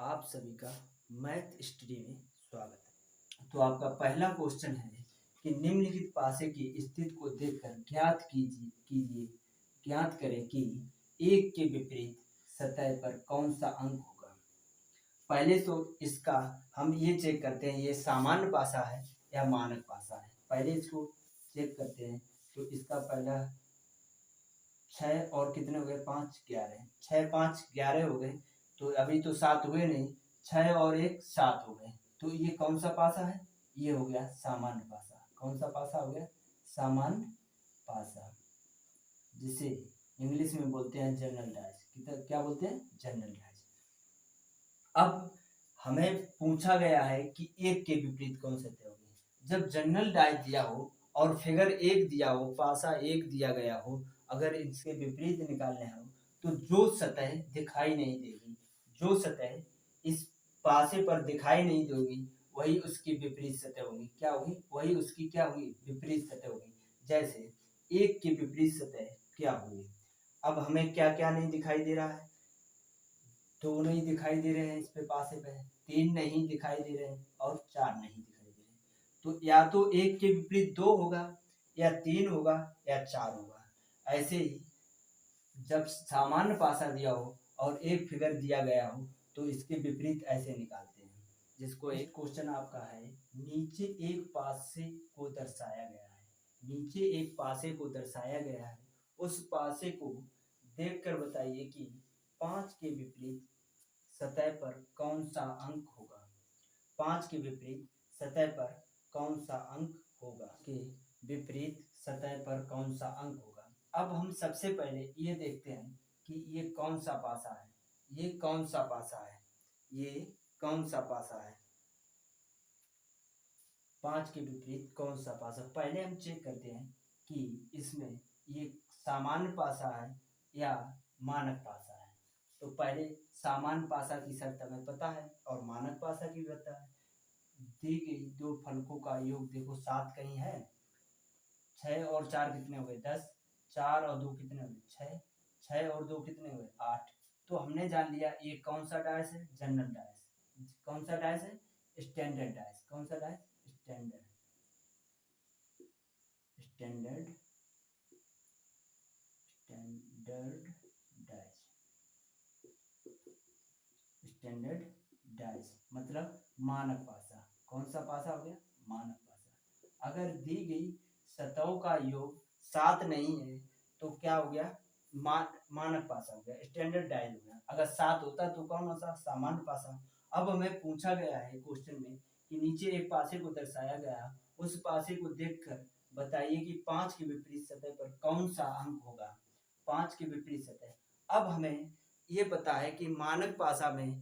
आप सभी का मैथ स्टडी में स्वागत है। तो आपका पहला क्वेश्चन है कि निम्नलिखित पासे की स्थिति को देखकर ज्ञात करें कि एक के विपरीत सतह पर कौन सा अंक होगा। पहले तो इसका हम ये चेक करते हैं ये सामान्य पासा है या मानक पासा है। पहले इसको चेक करते हैं। तो इसका पहला 6 और कितने हो गए 5 11 6 5 11 हो गए। तो अभी तो 7 हुए नहीं, 6 और 1 7 हो गए। तो ये कौन सा पासा है? ये हो गया सामान्य पासा। कौन सा पासा हो गया? सामान्य पासा, जिसे इंग्लिश में बोलते हैं जनरल डाइस। क्या बोलते हैं? General dice. अब हमें पूछा गया है कि एक के विपरीत कौन सी सतह होगी। जब जनरल डाइस दिया हो और फिगर 1 दिया हो, पासा 1 दिया गया हो, अगर इसके विपरीत निकालने हो तो जो सतह दिखाई नहीं देगी, जो सतह इस पासे पर दिखाई नहीं देगी, वही उसकी विपरीत सतह होगी। क्या होगी? वही उसकी क्या होगी? विपरीत सतह होगी। जैसे एक की विपरीत सतह क्या होगी? अब हमें क्या क्या नहीं दिखाई दे रहा है? 2 नहीं दिखाई दे रहे हैं इस पे पासे पे, 3 नहीं दिखाई दे रहे हैं और 4 नहीं दिखाई दे रहे हैं। तो या तो एक के विपरीत 2 होगा या 3 होगा या 4 होगा। ऐसे ही जब सामान्य पासा दिया हो और एक फिगर दिया गया हो तो इसके विपरीत ऐसे निकालते हैं। जिसको एक क्वेश्चन आपका है, नीचे एक पासे को दर्शाया गया है। नीचे एक पासे को दर्शाया गया है। उस पासे को देखकर बताइए कि 5 के विपरीत सतह पर कौन सा अंक होगा। 5 के विपरीत सतह पर कौन सा अंक होगा? के विपरीत सतह पर कौन सा अंक होगा। अब हम सबसे पहले ये देखते हैं कि ये कौन सा पासा है। ये कौन सा पासा है? ये कौन सा पासा है? 5 के विपरीत कौन सा पासा? पहले हम चेक करते हैं कि इसमें ये सामान्य पासा है या मानक पासा है। तो पहले सामान्य पासा की शर्त हमें पता है और मानक पासा की भी पता है। दी गई दो फलकों का योग देखो 7 कहीं है। 6 और 4 कितने हो गए? 10। 4 और 2 कितने हो गए? 6। 6 और 2 कितने हुए? 8। तो हमने जान लिया ये कौन सा डाइस है? General dice. कौन सा डाइस है? Standard dice. कौन सा dice? Standard standard standard dice. Standard dice मतलब मानक पासा। कौन सा पासा हो गया? मानक पासा। अगर दी गई सतहों का योग 7 नहीं है तो क्या हो गया? मानक पासा हो गया, स्टैंडर्ड डाइस हो गया। अगर 7 होता तो कौन होता? सामान्य पासा। अब हमें पूछा गया है क्वेश्चन में कि नीचे एक पासे को दर्शाया गया, उस पासे को देखकर बताइए कि 5 के विपरीत सतह पर कौन सा अंक होगा। 5 के विपरीत सतह। अब हमें ये पता है कि मानक पासा में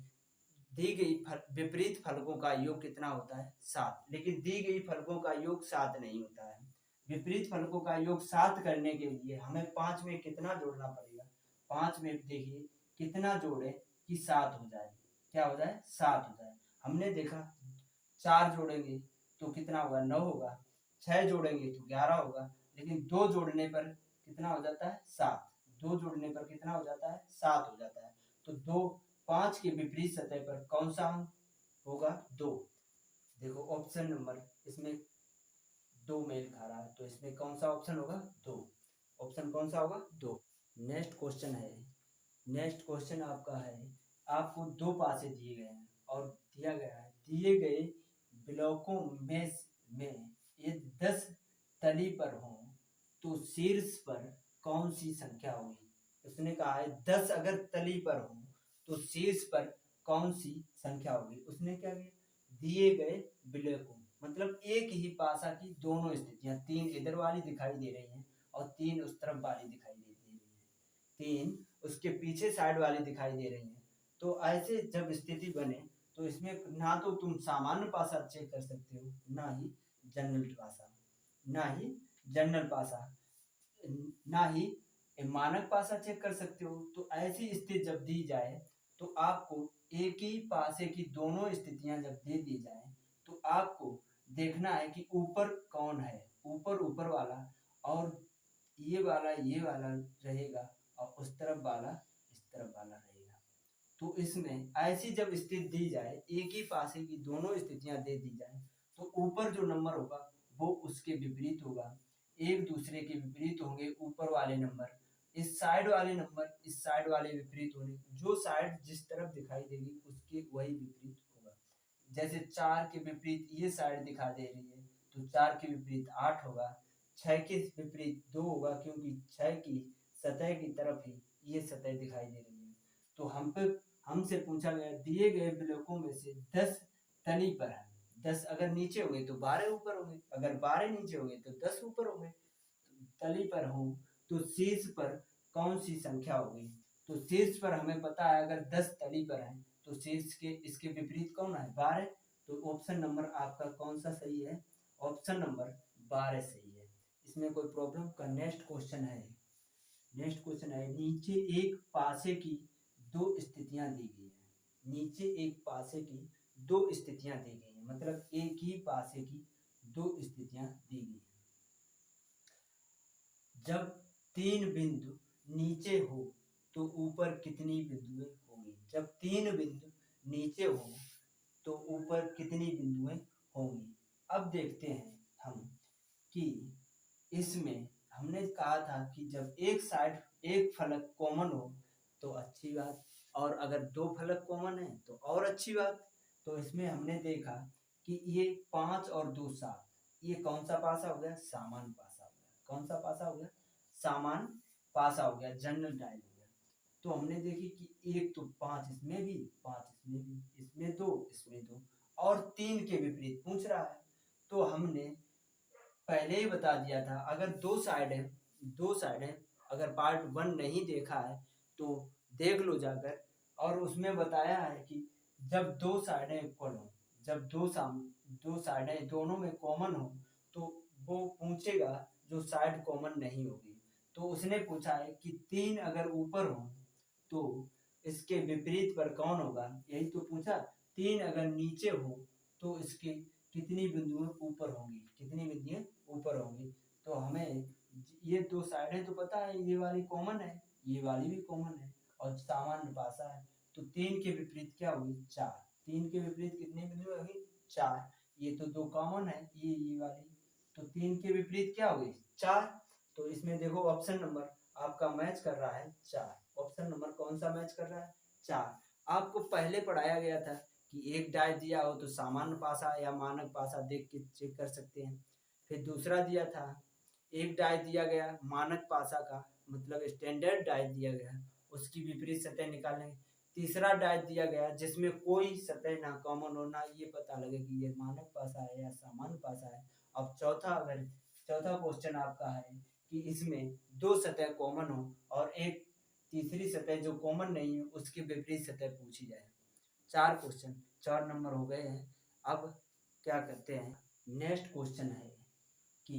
दी गई विपरीत फलकों का योग कितना होता है? 7। लेकिन दी गई फलकों का योग 7 नहीं होता है। विपरीत फलकों का योग 7 करने के लिए हमें 5 में कितना जोड़ना पड़ेगा? 5 में देखिए कितना जोड़े कि 7 हो जाए। क्या हो जाए? 7 हो जाए। हमने देखा 4 जोड़ेंगे तो कितना होगा? 9 होगा। 6 जोड़ेंगे तो 11 होगा। लेकिन 2 जोड़ने पर कितना हो जाता है? 7। 2 जोड़ने पर कितना हो जाता है? 7 हो जाता है। तो 2 5 के विपरीत सतह पर कौन सा अंक होगा? 2। देखो ऑप्शन नंबर इसमें 2 मेल खा रहा है तो इसमें कौन सा ऑप्शन होगा? 2। ऑप्शन कौन सा होगा? 2। नेक्स्ट क्वेश्चन है। नेक्स्ट क्वेश्चन आपका है, आपको 2 पासे दिए गए हैं और दिया गया है दिए गए ब्लॉकों में ये 10 तली पर हों तो शीर्ष पर कौन सी संख्या होगी। उसने कहा है 10 अगर तली पर हो तो शीर्ष पर कौन सी संख्या होगी। उसने क्या किया? दिए गए ब्लॉकों मतलब एक ही पासा की दोनों स्थितियां, 3 इधर वाली दिखाई दे रही हैं और 3 उस तरफ वाली दिखाई दे रही है, 3 उसके पीछे साइड वाली दिखाई दे रही हैं। तो ऐसे जब स्थिति बने तो इसमें ना तो तुम सामान्य पासा चेक कर सकते हो, ना ही जनरल पासा, ना ही जनरल पासा, ना ही मानक पासा चेक कर सकते हो। तो ऐसी स्थिति जब दी जाए तो आपको एक ही पासे की दोनों स्थितियां जब दे दी जाए तो आपको देखना है कि ऊपर कौन है, ऊपर ऊपर वाला और ये वाला रहेगा और उस तरफ वाला इस तरफ वाला रहेगा। तो इसमें ऐसी जब स्थिति दी जाए, एक ही पासे की दोनों स्थितियां दे दी जाए, तो ऊपर जो नंबर होगा वो उसके विपरीत होगा, एक दूसरे के विपरीत होंगे ऊपर वाले नंबर, इस साइड वाले नंबर इस साइड वाले विपरीत होंगे, जो साइड जिस तरफ दिखाई देगी उसके वही विपरीत होगा। जैसे 4 के विपरीत ये साइड दिखा दे रही है तो 4 के विपरीत 8 होगा, 6 के विपरीत 2 होगा क्योंकि 6 की सतह की तरफ ही ये सतह दिखाई दे रही है। तो हमसे पूछा गया दिए गए ब्लॉकों में से 10 तली पर है, 10 अगर नीचे होंगे तो 12 ऊपर होंगे, अगर 12 नीचे होंगे तो 10 ऊपर होंगे, तो तली पर हो तो शीर्ष पर कौन सी संख्या होगी। तो शीर्ष पर हमें पता है अगर 10 तली पर है तो शीर्ष के इसके विपरीत कौन है 12, तो ऑप्शन नंबर आपका कौन सा सही है, ऑप्शन नंबर 12 सही है। इसमें कोई प्रॉब्लम का नेक्स्ट क्वेश्चन है, नेक्स्ट क्वेश्चन है नीचे एक पासे की दो स्थितियां दी गई है, नीचे एक पासे की दो स्थितियां दी गई है, मतलब एक ही पासे की दो स्थितियां दी गई है। जब 3 बिंदु नीचे हो तो ऊपर कितनी बिंदुएं होंगी, जब 3 बिंदु नीचे हो तो ऊपर कितनी बिंदुएं होंगी। अब देखते हैं हम कि इसमें हमने कहा था कि जब एक साइड एक फलक कॉमन हो तो अच्छी बात, और अगर दो फलक कॉमन है तो और अच्छी बात। तो इसमें हमने देखा कि ये 5 और 2 7, ये कौन सा पासा हो गया, सामान्य पासा हो गया, कौन सा पासा हो गया, सामान्य पासा हो गया, जनरल डायल हो गया। तो हमने देखी कि एक तो 5 इसमें भी, 5 इसमें भी, इसमें 2 इसमें 2, और 3 के विपरीत पूछ रहा है। तो हमने पहले ही बता दिया था अगर दो साइड है, दो साइड है, अगर पार्ट 1 नहीं देखा है तो देख लो जाकर, और उसमें बताया है कि जब दो साइडें इक्वल हो, जब दो साइडें दोनों में कॉमन हो तो वो पूछेगा जो साइड कॉमन नहीं होगी। तो उसने पूछा है कि 3 अगर ऊपर हो तो इसके विपरीत पर कौन होगा, यही तो पूछा। 3 अगर नीचे हो तो इसके कितनी बिंदुएं ऊपर होंगी, कितनी बिंदुएं ऊपर होंगी। तो हमें ये दो साइडें तो पता है, ये वाली कॉमन है, ये वाली भी कॉमन है, और सामान्य पासा है। तो 3 के विपरीत क्या होगी 4, 3 के विपरीत कितनी बिंदुएं होगी 4, ये तो दो कॉमन है ये वाली, तो 3 के विपरीत क्या होगी 4। तो इसमें देखो ऑप्शन नंबर आपका मैच कर रहा है 4, ऑप्शन नंबर कौन सा मैच कर रहा है 4। आपको पहले पढ़ाया गया था कि एक डाय दिया हो तो सामान्य पासा या मानक पासा देख के चेक कर सकते हैं। फिर दूसरा दिया था एक डाय दिया गया मानक पासा का, मतलब स्टैंडर्ड डाय दिया गया, उसकी विपरीत सतह निकालेंगे। तीसरा डाय दिया गया जिसमें कोई सतह ना कॉमन हो, ना ये पता लगे कि ये मानक पासा है या सामान्य पासा है। अब चौथा क्वेश्चन आपका है कि इसमें दो सतह कॉमन हो और एक तीसरी सतह जो कॉमन नहीं है उसकी विपरीत सतह पूछी जाए। 4 क्वेश्चन 4 नंबर हो गए हैं। अब क्या करते हैं, नेक्स्ट क्वेश्चन है कि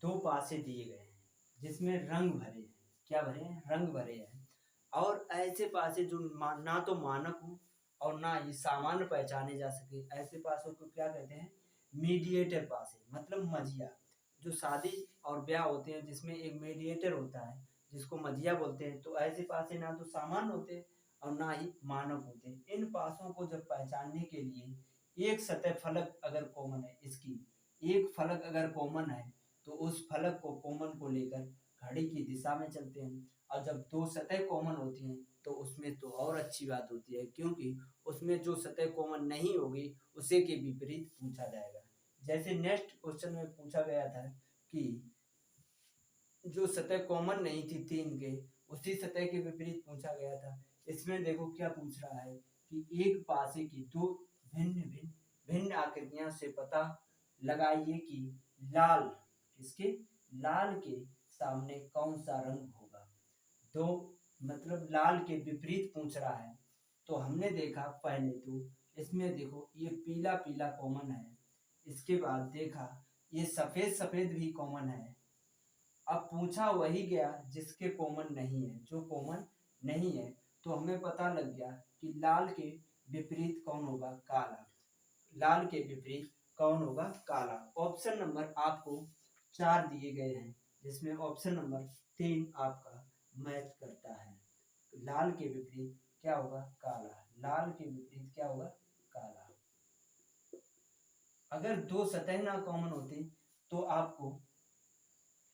दो पासे दिए गए हैं जिसमें रंग भरे हैं, क्या भरे हैं, रंग भरे हैं, और ऐसे पासे जो ना तो मानक हो और ना ही सामान्य पहचाने जा सके, ऐसे पासों को क्या कहते हैं, मीडिएटर पासे, मतलब मझिया। जो शादी और ब्याह होते हैं जिसमें एक मीडिएटर होता है जिसको मझिया बोलते हैं, तो ऐसे पासे ना तो सामान्य होते हैं और ना ही मानक होते हैं। इन पासों को जब पहचानने के लिए एक सतह फलक अगर कॉमन है, इसकी एक फलक अगर कॉमन है तो उस फलक को कॉमन को लेकर घड़ी की दिशा में चलते हैं, और जब दो सतह कॉमन होती हैं तो उसमें तो और अच्छी बात होती है क्योंकि उसमें जो सतह कॉमन नहीं होगी उसे के विपरीत पूछा जाएगा। जैसे नेक्स्ट क्वेश्चन में पूछा गया था कि जो सतह कॉमन नहीं थी 3 के, उसी सतह के विपरीत पूछा गया था। इसमें देखो क्या पूछ रहा है कि एक पासे की दो भिन्न आकृतियां से पता लगाइए कि लाल लाल के सामने कौन सा रंग होगा। तो मतलब लाल के विपरीत पूछ रहा है। तो हमने देखा पहले तो इसमें देखो ये पीला पीला कॉमन है, इसके बाद देखा ये सफेद सफेद भी कॉमन है। अब पूछा वही गया जिसके कॉमन नहीं है, जो कॉमन नहीं है, तो हमें पता लग गया कि लाल के विपरीत कौन होगा काला, लाल के विपरीत कौन होगा काला। ऑप्शन नंबर आपको 4 दिए गए हैं जिसमें ऑप्शन नंबर 3 आपका मैच करता है, लाल के विपरीत क्या होगा, काला। लाल के विपरीत क्या होगा, काला। अगर दो सतह ना कॉमन होती तो आपको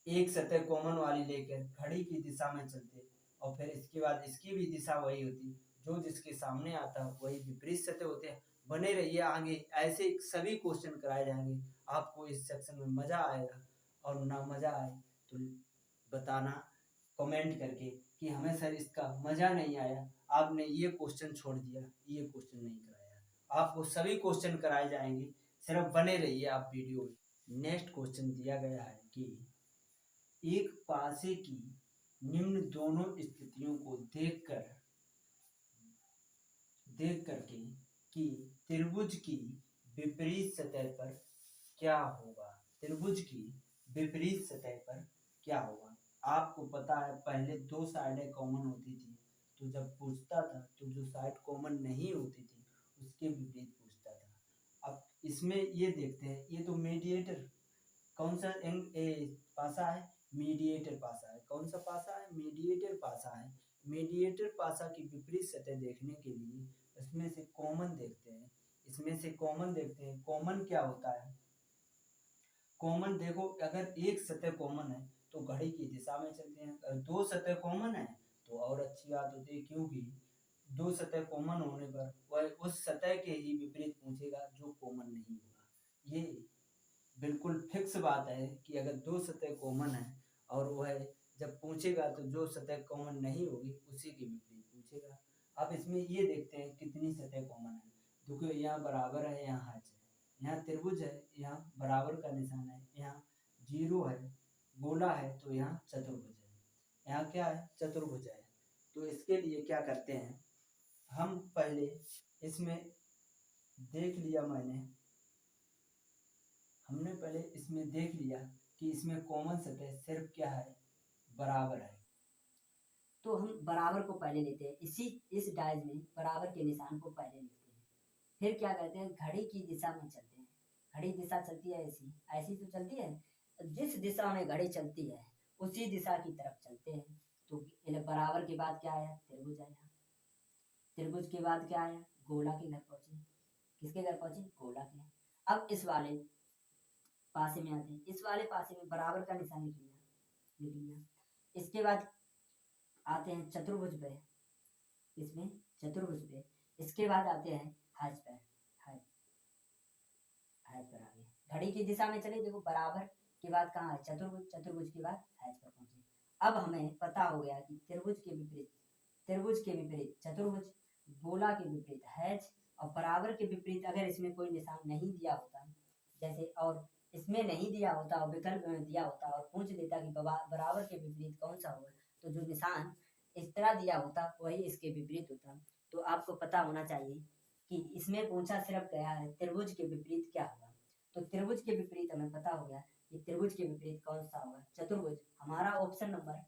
एक सतह कॉमन वाली लेकर घड़ी की दिशा में चलते और फिर इसके बाद इसकी भी दिशा वही होती, जो जिसके सामने आता वही विपरीत सतह होते हैं। बने रहिए आगे, ऐसे सभी क्वेश्चन कराए जाएंगे, आपको इस सेक्शन में मजा आएगा। और ना मजा आए तो बताना कमेंट करके कि हमें सर इसका मजा नहीं आया, आपने ये क्वेश्चन छोड़ दिया, ये क्वेश्चन नहीं कराया। आपको सभी क्वेश्चन कराए जाएंगे, सिर्फ बने रहिए आप वीडियो में। नेक्स्ट क्वेश्चन दिया गया है कि एक पासे की निम्न दोनों स्थितियों को देख करके कि त्रिभुज की विपरीत सतह पर क्या होगा, त्रिभुज की विपरीत सतह पर क्या होगा। आपको पता है पहले दो साइडें कॉमन होती थी, तो जब पूछता था तो जो साइड कॉमन नहीं होती थी उसके विपरीत पूछता था। अब इसमें ये देखते हैं, ये तो मीडिएटर कौन सा पासा है, मीडिएटर पासा है। कौन सा पासा है, मीडिएटर पासा है। मीडिएटर पासा की विपरीत सतह देखने के लिए इसमें से कॉमन देखते हैं, इसमें से कॉमन देखते हैं। कॉमन क्या होता है, कॉमन देखो, अगर एक सतह कॉमन है तो घड़ी की दिशा में चलते हैं। अगर दो सतह कॉमन है तो और अच्छी बात होती है, क्योंकि दो सतह कॉमन होने पर वह उस सतह के ही विपरीत पूछेगा जो कॉमन नहीं होगा। ये बिल्कुल फिक्स बात है कि अगर दो सतह कॉमन है और वह जब पूछेगा तो जो सतह कॉमन नहीं होगी उसी के विपरीत पूछेगा। अब इसमें ये देखते हैं कितनी सतह कॉमन है। देखो यहाँ बराबर है, यहाँ हज है, यहाँ त्रिभुज है, यहाँ बराबर का निशान है, यहाँ जीरो है, गोला है तो यहाँ चतुर्भुज है, यहाँ क्या है, चतुर्भुज है। तो इसके लिए क्या करते हैं, हम पहले इसमें देख लिया, हमने पहले इसमें देख लिया कि इसमें कॉमन सतह सिर्फ क्या है, बराबर है। तो हम बराबर को पहले लेते हैं, इस डायज में बराबर के निशान को पहले लेते हैं। फिर क्या करते हैं, घड़ी की दिशा में चलते हैं। घड़ी दिशा चलती है ऐसी, ऐसी तो चलती है, जिस दिशा में घड़ी चलती है उसी दिशा की तरफ चलते हैं। तो बराबर के बाद क्या आया, त्रिभुज आया। त्रिभुज के बाद क्या आया, गोला के घर पहुंचे। किसके घर पहुंचे, गोला के। अब इस वाले पासे में आते हैं, इस वाले पासे में बराबर का निशान लिख लिया। इसके बाद आते हैं चतुर्भुज पे, इसमें चतुर्भुज पे। इसके बाद आते हैं हज पर, हज हज पर आ गए। घड़ी की दिशा में चले, देखो बराबर के बाद कहाँ है, चतुर्भुज, चतुर्भुज के बाद हज पर पहुंचे। अब हमें पता हो गया कि त्रिभुज के विपरीत चतुर्भुज, गोला के विपरीत हज, और बराबर के विपरीत अगर इसमें कोई निशान नहीं दिया होता, जैसे और इसमें नहीं दिया होता और विकल्प में दिया होता और पूछ लेता कि बराबर के विपरीत कौन सा होगा, तो जो निशान इस तरह दिया होता वही इसके विपरीत होता। तो आपको पता होना चाहिए कि इसमें पूछा सिर्फ गया है त्रिभुज के विपरीत क्या होगा। तो त्रिभुज के विपरीत हमें पता हो गया कि त्रिभुज के विपरीत कौन सा होगा, चतुर्भुज। हमारा ऑप्शन नंबर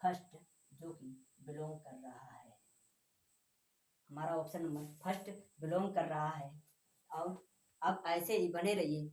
फर्स्ट जो कि बिलोंग कर रहा है, हमारा ऑप्शन नंबर फर्स्ट बिलोंग कर रहा है। और अब ऐसे ही बने रहिए।